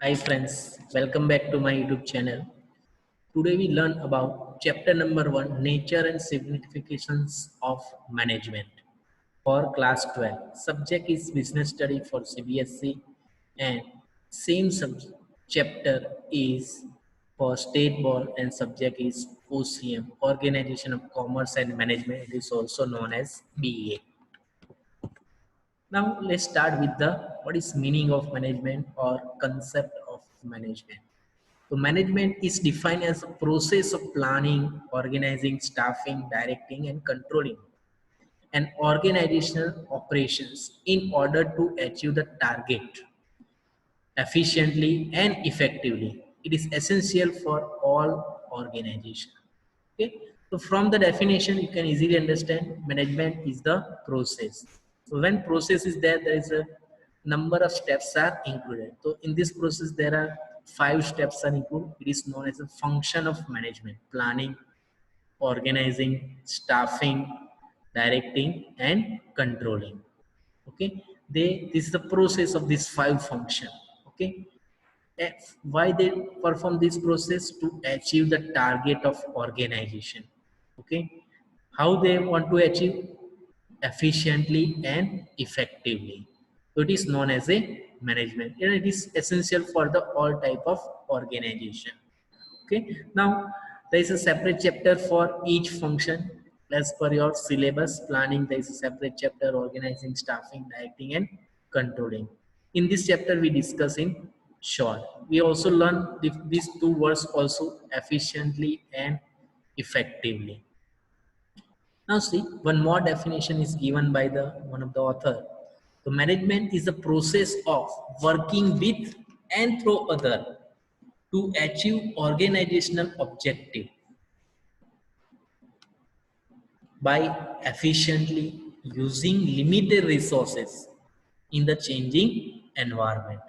Hi friends, welcome back to my YouTube channel. Today we learn about chapter number 1, Nature and Significations of Management for class 12. Subject is Business Study for CBSE and same chapter is for State Board and subject is OCM, Organization of Commerce and Management. It is also known as BEA. Now let's start with the what is meaning of management or concept of management. So management is defined as a process of planning, organizing, staffing, directing, and controlling and organizational operations in order to achieve the target efficiently and effectively. It is essential for all organizations. Okay, so from the definition, you can easily understand management is the process. So when process is there, there is a number of steps are included. So in this process, there are 5 steps are included. It is known as a function of management: planning, organizing, staffing, directing, and controlling. Okay, this is the process of these 5 function. Okay, why they perform this process to achieve the target of organization. Okay, how they want to achieve efficiently and effectively. So it is known as a management and it is essential for the all type of organization. Okay, now there is a separate chapter for each function as per your syllabus. Planning, there is a separate chapter: organizing, staffing, directing, and controlling. In this chapter we discuss in short. We also learn these 2 words also: efficiently and effectively. Now see, one more definition is given by the one of the author. The management is the process of working with and through other to achieve organizational objective by efficiently using limited resources in the changing environment.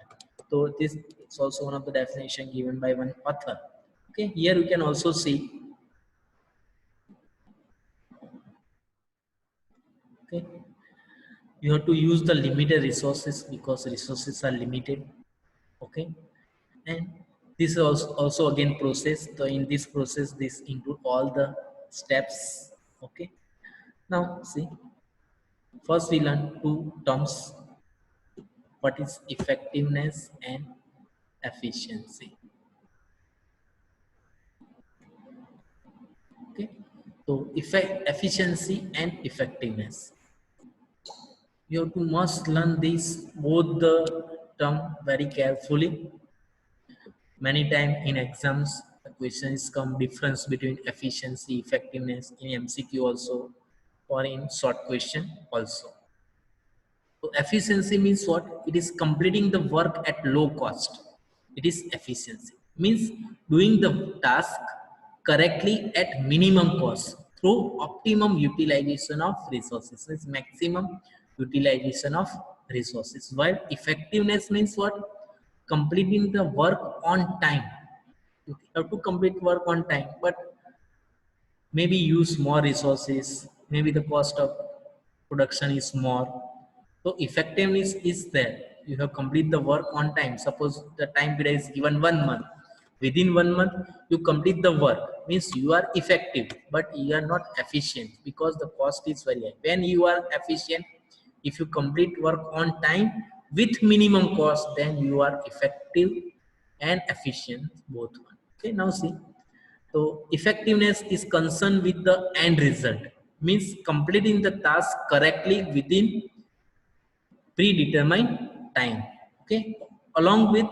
So this is also one of the definition given by one author. Okay, here you can also see. Okay, you have to use the limited resources because resources are limited. Okay, and this is also again process. So in this process, this include all the steps. Okay, now see, first we learn 2 terms: what is effectiveness and efficiency. Okay, so efficiency and effectiveness, you have to must learn these both the term very carefully. Many times in exams the questions come difference between efficiency effectiveness in MCQ also or in short question also. So efficiency means what? It is completing the work at low cost. It is efficiency. Means doing the task correctly at minimum cost through optimum utilization of resources. Means maximum utilization of resources. While effectiveness means what? Completing the work on time. You have to complete work on time, but maybe use more resources, maybe the cost of production is more. So effectiveness is there. You have complete the work on time. Suppose the time period is given 1 month. Within 1 month, you complete the work. Means you are effective, but you are not efficient because the cost is very high. When you are efficient, if you complete work on time with minimum cost, then you are effective and efficient both. Okay, now see. So effectiveness is concerned with the end result, means completing the task correctly within predetermined time. Okay, along with,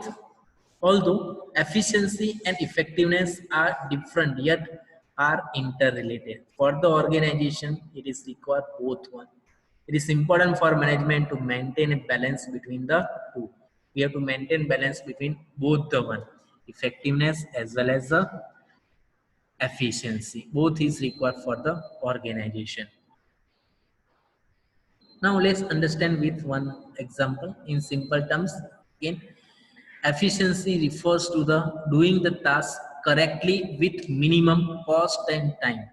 although efficiency and effectiveness are different yet are interrelated. For the organization, it is required both one. It is important for management to maintain a balance between the two. We have to maintain balance between both the one, effectiveness as well as the efficiency. Both is required for the organization. Now let's understand with one example in simple terms. Again, efficiency refers to the doing the task correctly with minimum cost and time,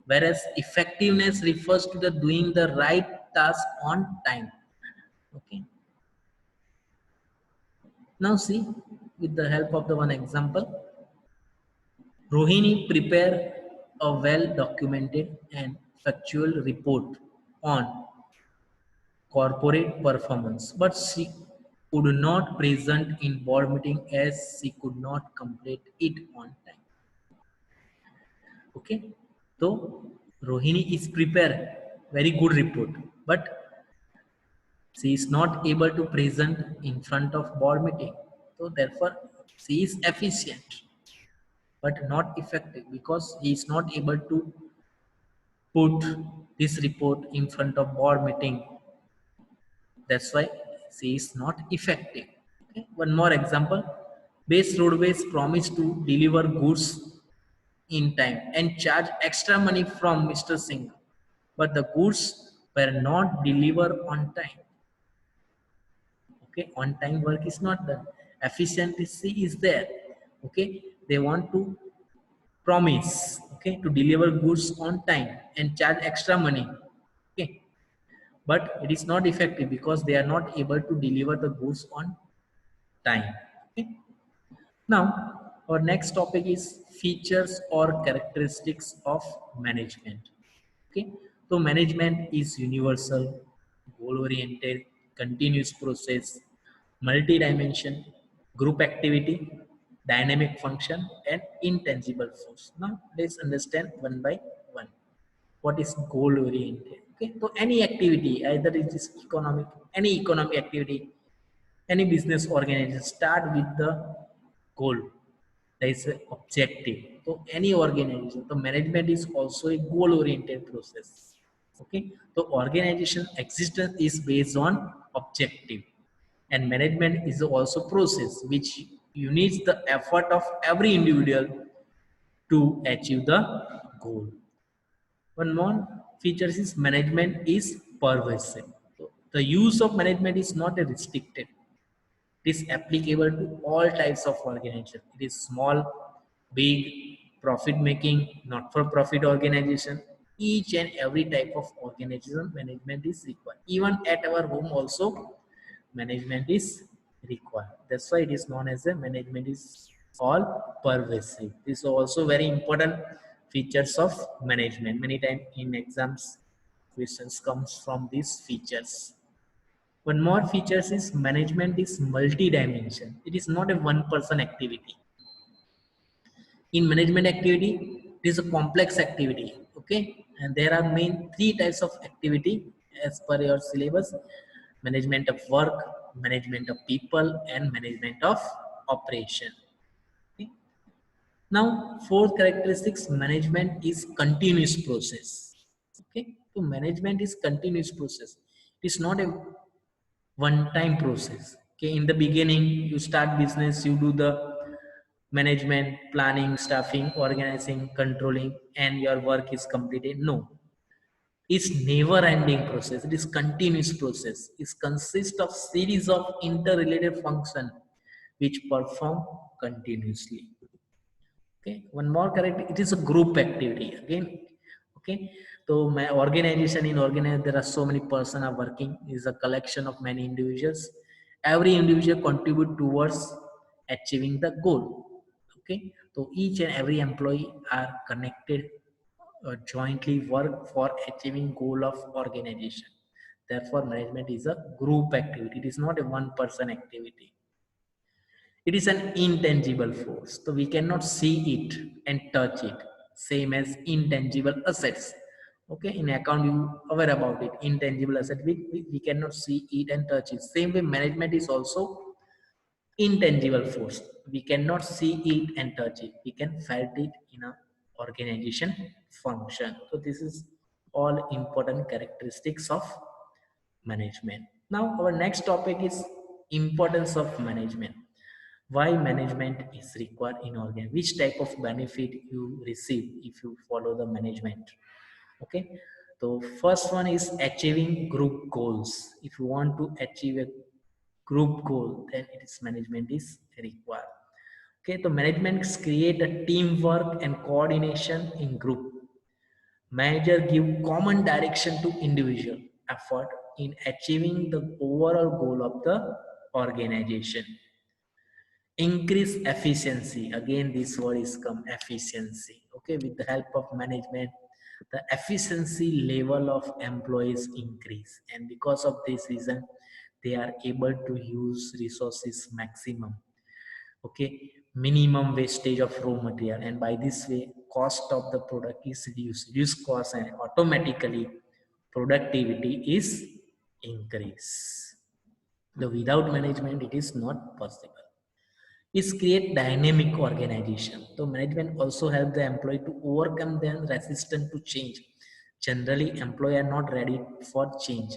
whereas effectiveness refers to the doing the right task on time. Okay, now see, with the help of the one example. Rohini prepared a well documented and factual report on corporate performance, but she could not present in board meeting as she could not complete it on time. Okay, so Rohini is prepared very good report, but she is not able to present in front of board meeting. So therefore, she is efficient but not effective because he is not able to put this report in front of board meeting. That's why she is not effective. Okay? One more example. Base Roadways promised to deliver goods in time and charge extra money from Mr. Singh, but the goods were not delivered on time. Okay, on time work is not done. Efficiency is there. Okay, they want to promise, okay, to deliver goods on time and charge extra money. Okay, but it is not effective because they are not able to deliver the goods on time. Okay. Now our next topic is features or characteristics of management. Okay, so management is universal, goal oriented, continuous process, multi-dimension, group activity, dynamic function, and intangible force. Now let's understand one by one. What is goal oriented? Okay, so any activity, either it is economic, any economic activity, any business organization start with the goal. There is an objective. So any organization, the management is also a goal oriented process. Okay, so organization existence is based on objective, and management is also process which you need the effort of every individual to achieve the goal. One more features is management is pervasive. So the use of management is not a restricted. It is applicable to all types of organization. It is small, big, profit making, not for profit organization. Each and every type of organization management is required. Even at our home also management is required. That's why it is known as a management is all pervasive. This is also very important features of management. Many times in exams questions comes from these features. One more features is management is multi-dimension. It is not a one-person activity. In management activity, it is a complex activity. Okay, and there are main three types of activity as per your syllabus: management of work, management of people, and management of operation. Okay? Now, fourth characteristics: management is continuous process. Okay, so management is continuous process. It is not a one time process. Okay, in the beginning you start business, you do the management, planning, staffing, organizing, controlling, and your work is completed. No, it's never ending process. It is continuous process. It consists of series of interrelated function which perform continuously. Okay, one more correct, it is a group activity again. Okay, so my organization, in organization there are so many person are working, is a collection of many individuals. Every individual contribute towards achieving the goal. Okay, so each and every employee are connected, jointly work for achieving goal of organization. Therefore management is a group activity, it is not a one person activity. It is an intangible force, so we cannot see it and touch it. Same as intangible assets. Okay, in account you aware about it. Intangible asset, we cannot see it and touch it. Same way, management is also intangible force. We cannot see it and touch it. We can felt it in a organization function. So this is all important characteristics of management. Now our next topic is importance of management. Why management is required in organ, which type of benefit you receive if you follow the management. Okay, so first one is achieving group goals. If you want to achieve a group goal, then it is management is required. Okay, so management create a teamwork and coordination in group. Manager give common direction to individual effort in achieving the overall goal of the organization. increase efficiency. Again, this word is come efficiency. Okay, with the help of management, the efficiency level of employees increase, and because of this reason, they are able to use resources maximum. Okay, minimum wastage of raw material, and by this way, cost of the product is reduced cost, and automatically productivity is increase. The without management, it is not possible. Is create dynamic organization. So management also help the employee to overcome their resistance to change. Generally, employee are not ready for change,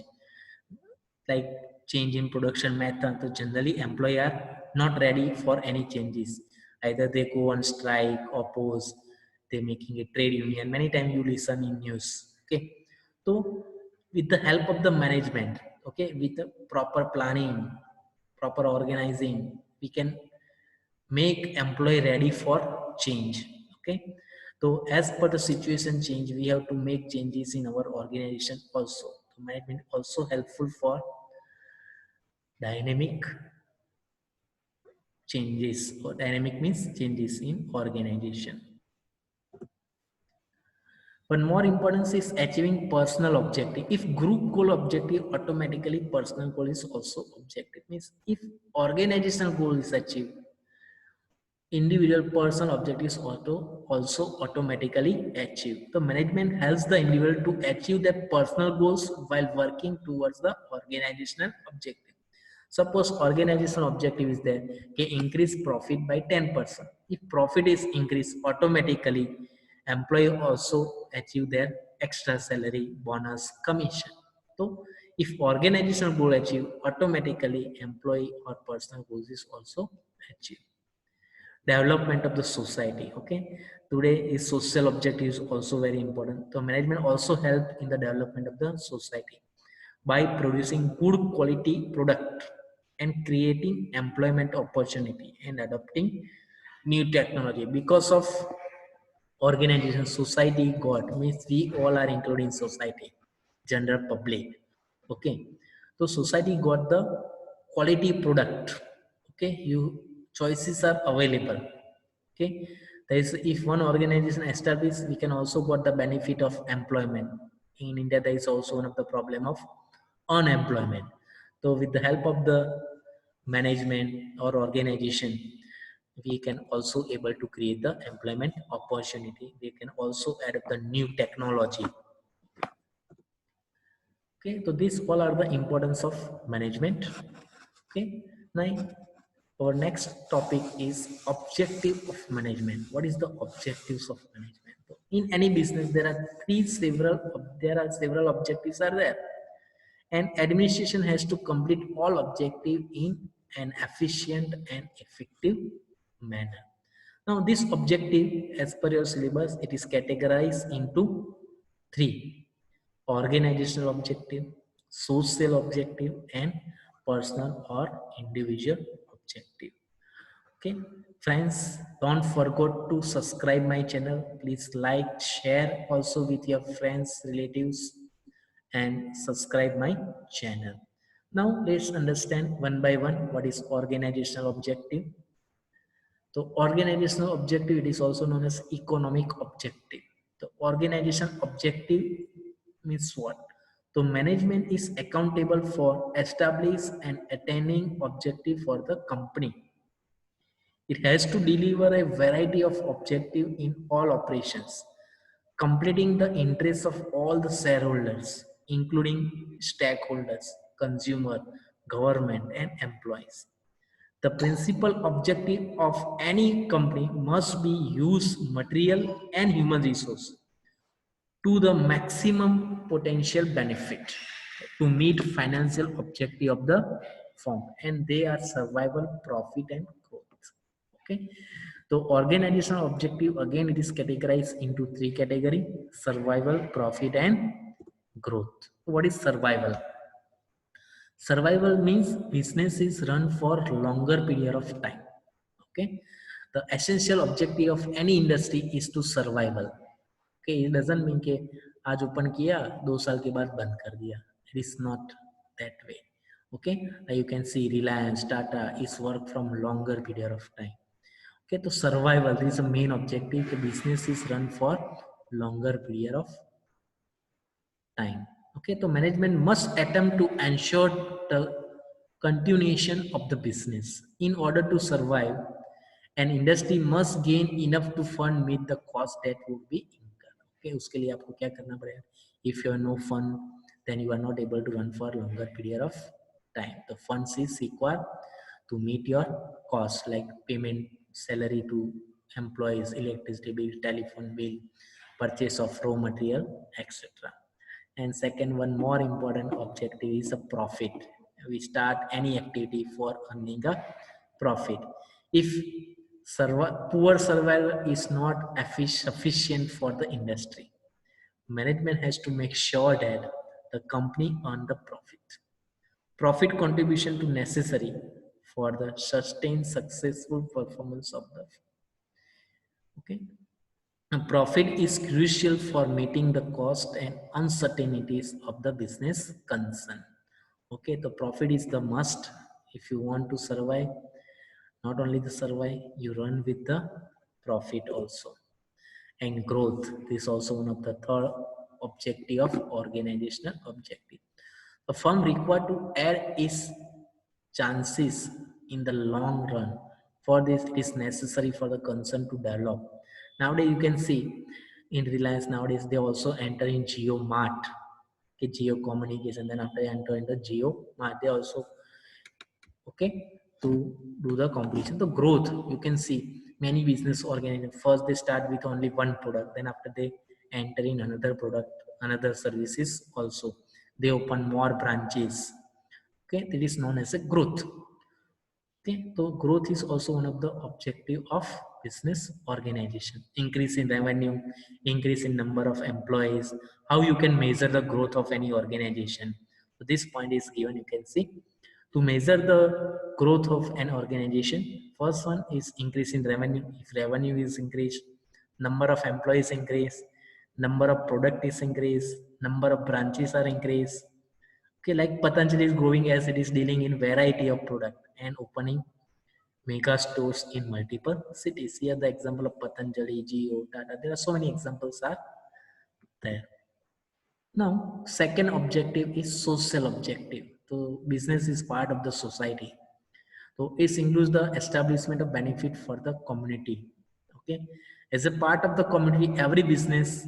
like change in production method. So generally, employee are not ready for any changes. Either they go on strike, oppose, they making a trade union. Many times you listen in news. Okay, so with the help of the management, okay, with the proper planning, proper organizing, we can make employee ready for change. Okay, so as per the situation change, we have to make changes in our organization also. The management also helpful for dynamic changes, or dynamic means changes in organization. But more importance is achieving personal objective. If group goal objective, automatically personal goal is also objective. Means if organizational goal is achieved, individual personal objectives also automatically achieved. The management helps the individual to achieve their personal goals while working towards the organizational objective. Suppose organizational objective is there, okay, increase profit by 10%. If profit is increased, automatically employee also achieve their extra salary, bonus, commission. So if organizational goal achieved, automatically employee or personal goals is also achieved. Development of the society. Okay, today is social objective is also very important. So management also help in the development of the society by producing good quality product and creating employment opportunity and adopting new technology. Because of organization, society got, means we all are included in society, general public. Okay, so society got the quality product. Okay, you choices are available. Okay, there is, if one organization established, we can also got the benefit of employment. In India, there is also one of the problem of unemployment. So with the help of the management or organization, we can also able to create the employment opportunity. We can also add the new technology. Okay, so these all are the importance of management. Okay, now our next topic is objective of management. What is the objectives of management? So in any business, there are several objectives are there, and administration has to complete all objective in an efficient and effective manner. Now, this objective, as per your syllabus, it is categorized into three: organizational objective, social objective, and personal or individual objective. Okay, friends, don't forget to subscribe my channel. Please like, share also with your friends, relatives, and subscribe my channel. Now let's understand one by one what is organizational objective. So organizational objective, it is also known as economic objective. The organization objective means what? So management is accountable for establish and attaining objective for the company. It has to deliver a variety of objective in all operations, completing the interests of all the shareholders, including stakeholders, consumer, government, and employees. The principal objective of any company must be use material and human resource to the maximum potential benefit to meet financial objective of the firm, and they are survival, profit, and growth. Okay, so organizational objective, again, it is categorized into three category: survival, profit, and growth. What is survival? Survival means business is run for longer period of time. Okay, the essential objective of any industry is to survival. Okay, it doesn't mean कि आज open किया 2 साल के बाद बंद कर दिया. It is not that way. Okay, you can see Reliance, Tata is work from longer period of time. Okay, so survival, this is the main objective. The business is run for longer period of time. Okay, so management must attempt to ensure the continuation of the business. In order to survive, an industry must gain enough to fund meet the cost that would be incurred. Okay, उसके लिए आपको क्या करना पड़ेगा? If you have no fund, then you are not able to run for longer period of time. The funds is required to meet your cost like payment, salary to employees, electricity bill, telephone bill, purchase of raw material, etc. And second one more important objective is a profit. We start any activity for earning a profit. If poor survival is not sufficient for the industry, management has to make sure that the company earn the profit. Profit contribution to necessary for the sustained successful performance of the, okay. A profit is crucial for meeting the cost and uncertainties of the business concern. Okay, the profit is the must if you want to survive. Not only the survive, you run with the profit also. And growth is also one of the third objective of organizational objective. A firm required to add its chances in the long run. For this, it is necessary for the concern to develop. Nowadays, you can see in Reliance nowadays they also enter in Geo Mart, okay, Geo Communication. Then after they enter in the Geo Mart, they also to do the competition. The growth you can see many business organizations first they start with only one product, then after they enter in another product, another services also. They open more branches. Okay, that is known as a growth. Okay, so growth is also one of the objective of business organization. Increase in revenue, increase in number of employees. How you can measure the growth of any organization? So this point is given. You can see to measure the growth of an organization. First one is increase in revenue. If revenue is increased, number of employees increase, number of product is increased, number of branches are increased. Okay, like Patanjali is growing as it is dealing in variety of product and opening mega stores in multiple cities. Here the example of Patanjali, Jio, Tata. There are so many examples are there. Now, second objective is social objective. So business is part of the society. So it includes the establishment of benefit for the community. Okay, as a part of the community, every business,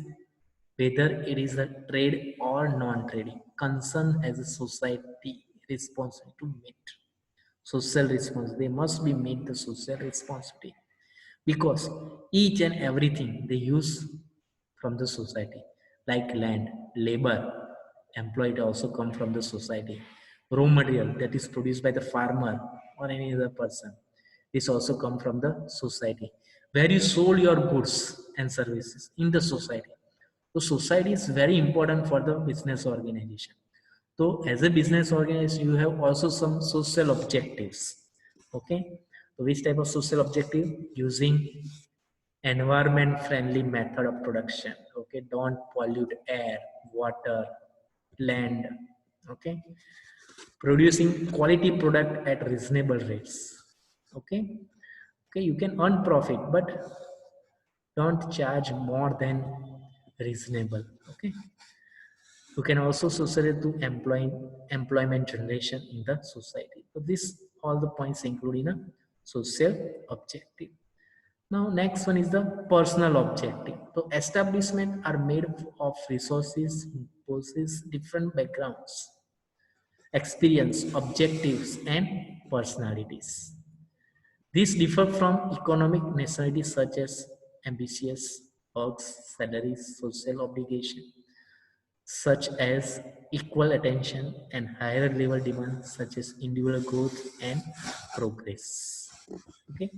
whether it is a trade or non-trading, concern as a society responsibility to meet social responsibility. They must be made the social responsibility because each and everything they use from the society, like land, labor, employed also come from the society. Raw material that is produced by the farmer or any other person, this also come from the society. Where you sold your goods and services in the society. So society is very important for the business organization. So as a business organization, you have also some social objectives. Okay. So which type of social objective? Using environment friendly method of production. Okay. Don't pollute air, water, land. Okay. Producing quality product at reasonable rates. Okay. Okay. You can earn profit, but don't charge more than reasonable. Okay. You can also associate to employment generation in the society. So this all the points include in a social objective. Now next one is the personal objective. So establishment are made of resources, possess different backgrounds, experience, objectives, and personalities. These differ from economic nationalities such as ambitious, perks, salaries, social obligation, such as equal attention and higher level demands such as individual growth and progress. Okay.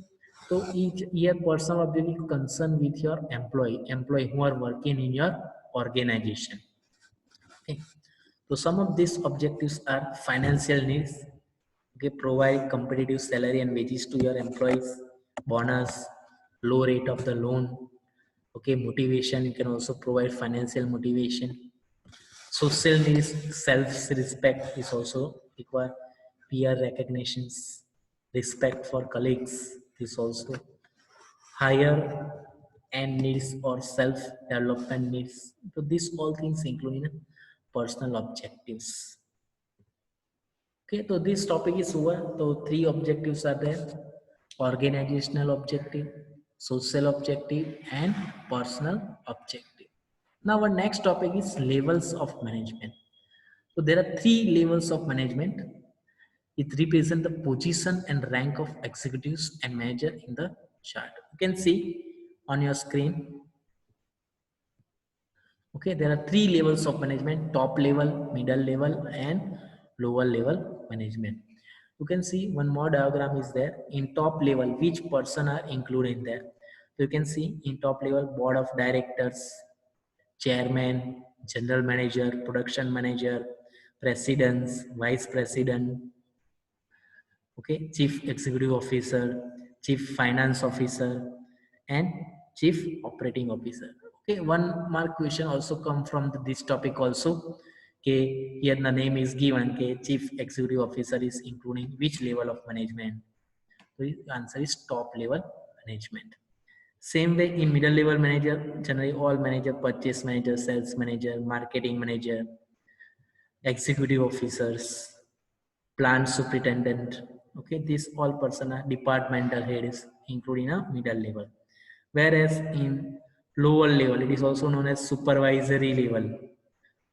So each year personal objective concern with your employee who are working in your organization. Okay. So some of these objectives are financial needs. Okay, provide competitive salary and wages to your employees, bonus, low rate of the loan. Okay, motivation, you can also provide financial motivation. Social needs, self-respect is also required. peer recognitions, respect for colleagues, this also higher and needs or self-development needs. So these all things including personal objectives. Okay, so this topic is over. So three objectives are there: organizational objective, social objective, and personal objective. Now our next topic is levels of management. So there are three levels of management. It represents the position and rank of executives and manager in the chart. You can see on your screen. Okay, there are three levels of management: top level, middle level, and lower level management. You can see one more diagram is there. In top level, which person are included in there? So you can see in top level, board of directors, chairman, general manager, production manager, presidents, vice president, okay, chief executive officer, chief finance officer, and chief operating officer. Okay, one mark question also come from this topic also. Okay, here the name is given. Okay, chief executive officer is including which level of management? So the answer is top level management. Same way in middle level manager, generally all manager, purchase manager, sales manager, marketing manager, executive officers, plant superintendent. Okay, these all person are departmental heads, including a middle level. Whereas in lower level, it is also known as supervisory level.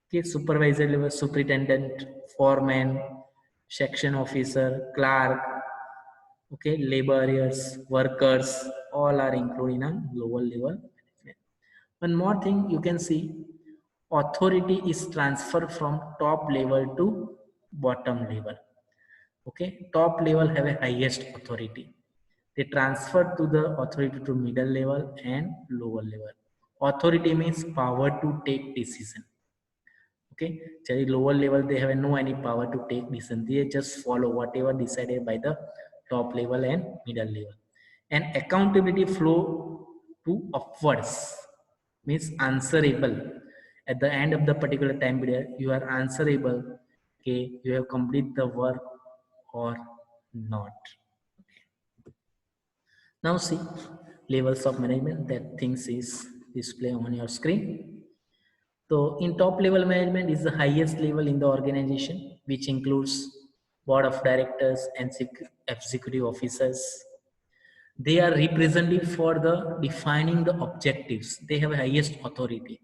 Okay, supervisory level, superintendent, foreman, section officer, clerk, okay, laborers, workers, all are included in a lower level management. One more thing you can see, authority is transferred from top level to bottom level. Okay, top level have a highest authority. They transfer to the authority to middle level and lower level. Authority means power to take decision. Okay, so lower level they have no any power to take decision. They just follow whatever decided by the top level and middle level. And accountability flow to upwards means answerable. At the end of the particular time period, you are answerable. Okay, you have completed the work or not. Now see levels of management that things is display on your screen. So in top level management is the highest level in the organization, which includes board of directors and executive officers. They are representative for the defining the objectives. They have highest authority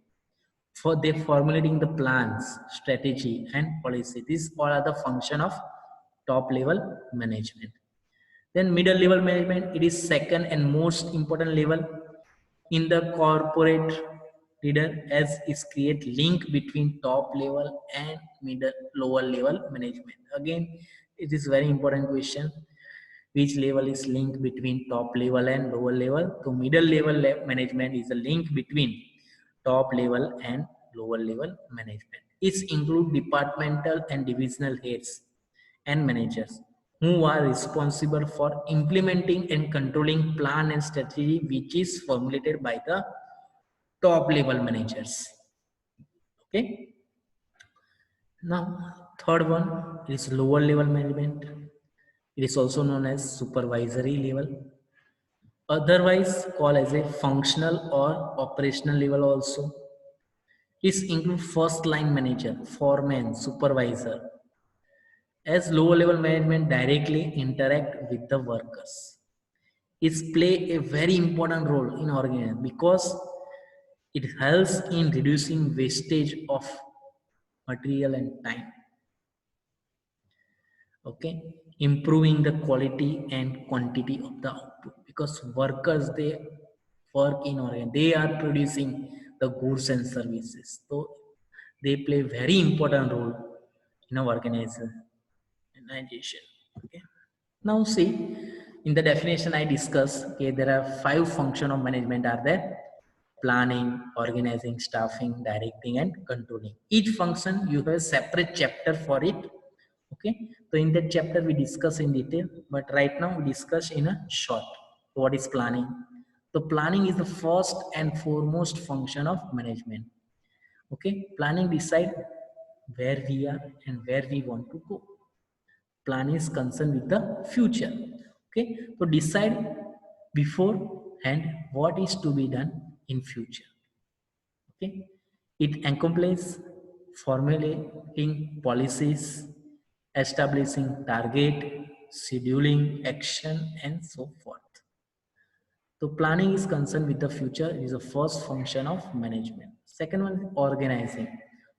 for they formulating the plans, strategy, and policy. These all are the function of top level management. Then middle level management, it is second and most important level in the corporate leader as is create link between top level and middle lower level management. Again, it is very important question. Which level is link between top level and lower level? So middle level management is a link between top level and lower level management. It include departmental and divisional heads and managers who are responsible for implementing and controlling plan and strategy which is formulated by the top level managers. Okay. Now, third one is lower level management. It is also known as supervisory level, otherwise called as a functional or operational level also. This includes first line manager, foreman, supervisor, as lower level management directly interact with the workers. It play a very important role in organization because it helps in reducing wastage of material and time. Okay, improving the quality and quantity of the output because workers they work in organization, they are producing the goods and services, so they play very important role in our organization. Okay, now see in the definition I discussed, okay, there are 5 functions of management are there: planning, organizing, staffing, directing, and controlling. Each function you have a separate chapter for it. Okay, so in that chapter we discuss in detail, but right now we discuss in a short. What is planning? So planning is the first and foremost function of management. Okay, planning decide where we are and where we want to go. Plan is concerned with the future. Okay, so decide beforehand what is to be done in future. Okay, it encompasses formulating policies, establishing target, scheduling action, and so forth. So planning is concerned with the future. It is the first function of management. Second one is organizing.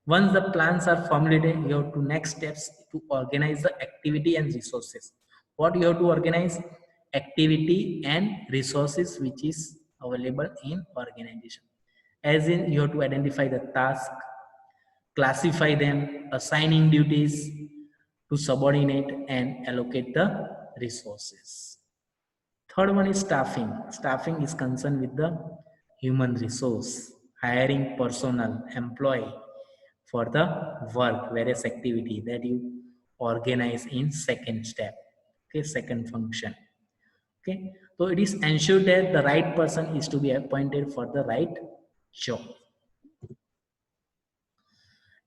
Once the plans are formulated, you have to next steps to organize the activity and resources. What you have to organize? Activity and resources which is available in organization. As in, you have to identify the task, classify them, assigning duties to subordinate, and allocate the resources. Third one is staffing. Staffing is concerned with the human resource, hiring personnel, employee for the work, various activity that you organize in second step. Okay, second function. Okay, so it is ensured that the right person is to be appointed for the right job.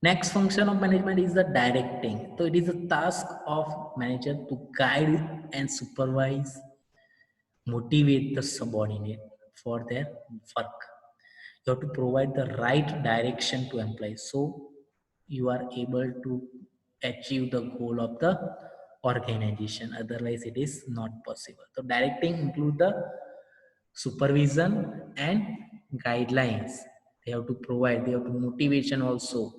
Next function of management is the directing. So it is a task of manager to guide and supervise, motivate the subordinate for their work. You have to provide the right direction to employees so you are able to achieve the goal of the organization. Otherwise, it is not possible. So directing include the supervision and guidelines. They have to provide, they have to motivation also.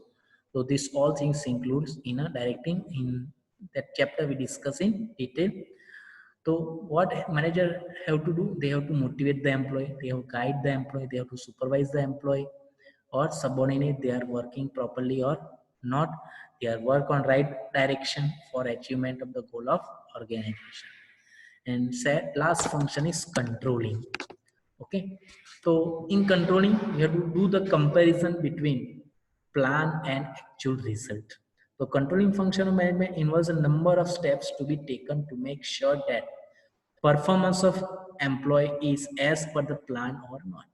So this all things includes in a directing. In that chapter we discuss in detail. So what manager have to do? They have to motivate the employee, they have to guide the employee, they have to supervise the employee or subordinate they are working properly or not. They are work on right direction for achievement of the goal of organization. And last function is controlling. Okay, so in controlling, you have to do the comparison between plan and actual result. So controlling function of management involves a number of steps to be taken to make sure that performance of employee is as per the plan or not.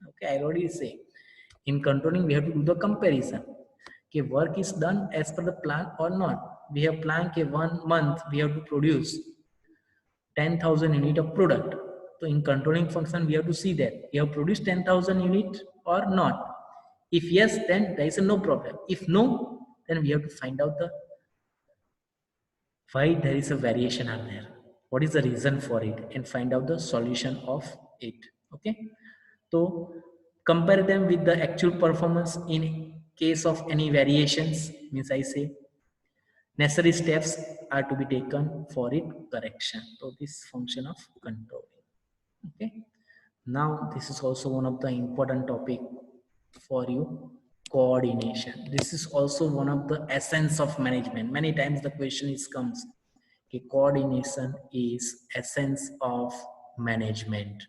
Okay, I already say in controlling we have to do the comparison. Okay, work is done as per the plan or not. We have planned okay, 1 month we have to produce 10,000 unit of product. So in controlling function, we have to see that you have produced 10,000 unit or not. If yes, then there is no problem. If no, then we have to find out the why there is a variation are there. What is the reason for it and find out the solution of it. Okay. So compare them with the actual performance in case of any variations means I say necessary steps are to be taken for it correction. So this function of controlling. Okay. Now this is also one of the important topic for you, coordination. This is also one of the essence of management. Many times the question is comes, okay, coordination is essence of management.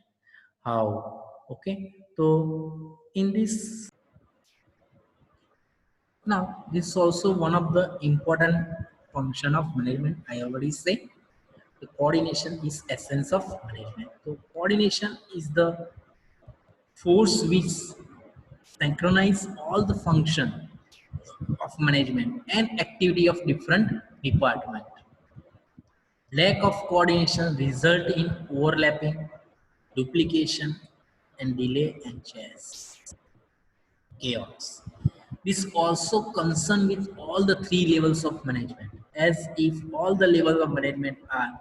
How? Okay. So in this now, this is also one of the important function of management. I already say the coordination is essence of management. So coordination is the force which synchronize all the function of management and activity of different department. Lack of coordination result in overlapping, duplication, and delay and chaos. This also concern with all the three levels of management. As if all the levels of management are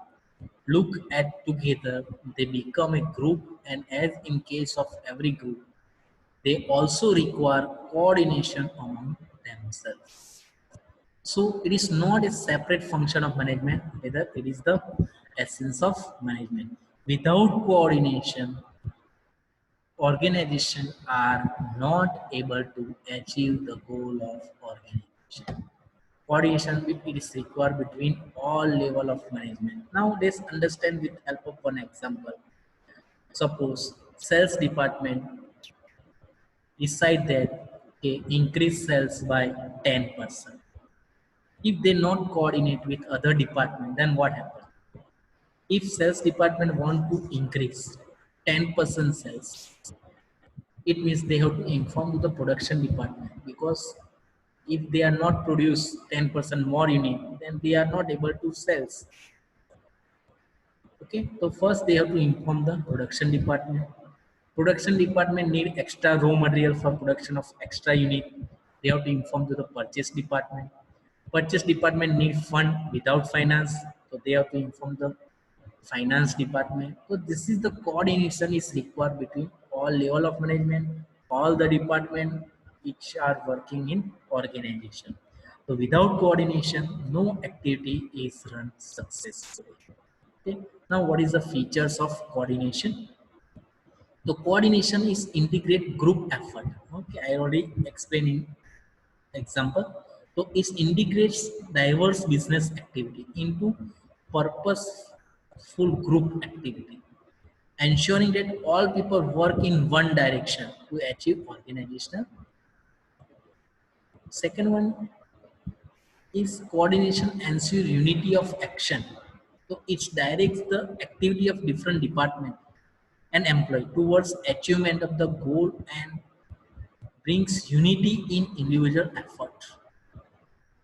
look at together, they become a group, and as in case of every group, they also require coordination among themselves. So it is not a separate function of management, rather it is the essence of management. Without coordination, organizations are not able to achieve the goal of organization. Coordination it is required between all level of management. Now let's understand with help of one example. Suppose sales department decide that okay, increase sales by 10%. If they not coordinate with other department, then what happens? If sales department want to increase 10% sales, it means they have to inform to the production department because If they are not produce 10% more unit, then they are not able to sell. Okay, so first they have to inform the production department. Production department need extra raw material for production of extra unit. They have to inform to the purchase department. Purchase department need fund without finance, so they have to inform the finance department. So this is the coordination is required between all level of management, all the department which are working in organization. So without coordination, no activity is run successfully. Okay. Now, what is the features of coordination? The coordination is integrate group effort. Okay, I already explained in example. So it integrates diverse business activity into purposeful group activity, ensuring that all people work in one direction to achieve organizational. Second one is coordination ensure unity of action. So it directs the activity of different department and employee towards achievement of the goal and brings unity in individual effort.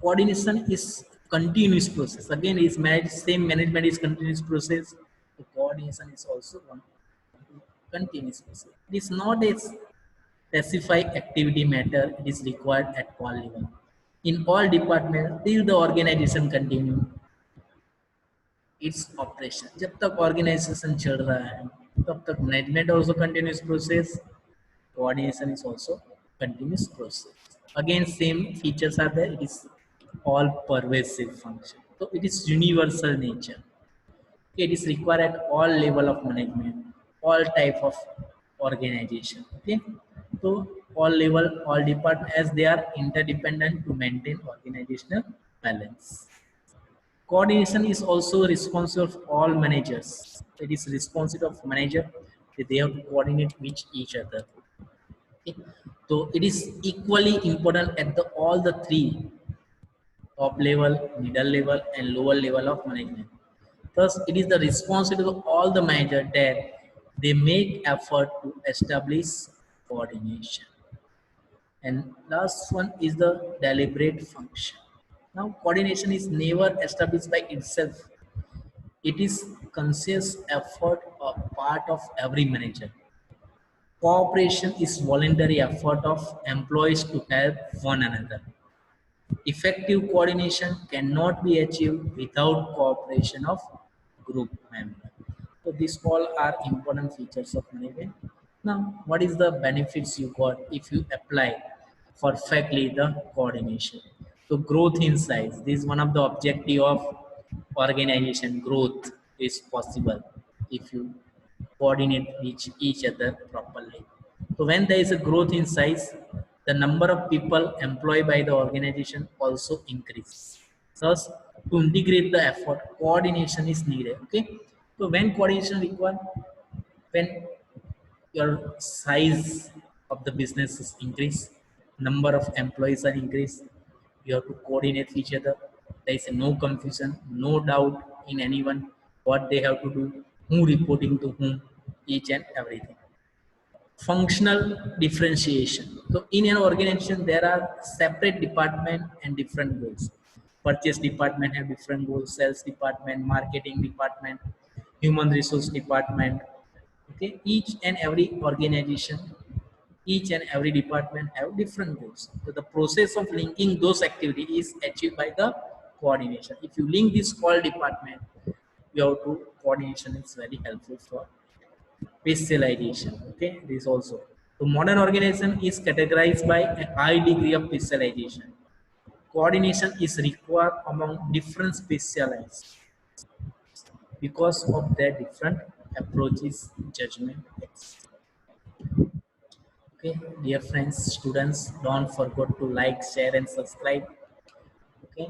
Coordination is continuous process. Again, is managed, same management is continuous process. The coordination is also one continuous process. It is not a specified activity matter. It is required at all level. In all departments, till the organization continue its operation. जब तक organization चल रहा है, तब तक management also continuous process. Coordination is also continuous process. Again, same features are there. It is all pervasive function. So it is universal nature. It is required at all level of management, all type of organization. Okay. So all level, all department as they are interdependent to maintain organizational balance. Coordination is also responsible of all managers. It is responsible of manager that they have to coordinate with each other. Okay. So it is equally important at the all the three top level, middle level, and lower level of management. Thus, it is the responsibility of all the managers that they make effort to establish coordination. And last one is the deliberate function. Now, coordination is never established by itself. It is conscious effort or part of every manager. Cooperation is voluntary effort of employees to help one another. Effective coordination cannot be achieved without cooperation of group members. So these all are important features of management. Now, what is the benefits you got if you apply perfectly the coordination? So growth in size. This is one of the objective of organization. Growth is possible if you coordinate each other properly. So when there is a growth in size, the number of people employed by the organization also increase. Thus, to integrate the effort, coordination is needed. Okay. So when coordination required, when your size of the business is increased, number of employees are increased, you have to coordinate each other. There is no confusion, no doubt in anyone what they have to do, who reporting to whom, each and everything. Functional differentiation. So in an organization there are separate department and different goals. Purchase department have different goals, sales department, marketing department, human resource department. Okay, each and every organization, each and every department have different goals. So the process of linking those activities is achieved by the coordination. If you link this all department, you have to coordination is very helpful for specialization. Okay, this also. So modern organization is categorized by a high degree of specialization. Coordination is required among different specialized because of their different approaches, judgment, etc. Okay, dear friends, students, don't forget to like, share, and subscribe. Okay.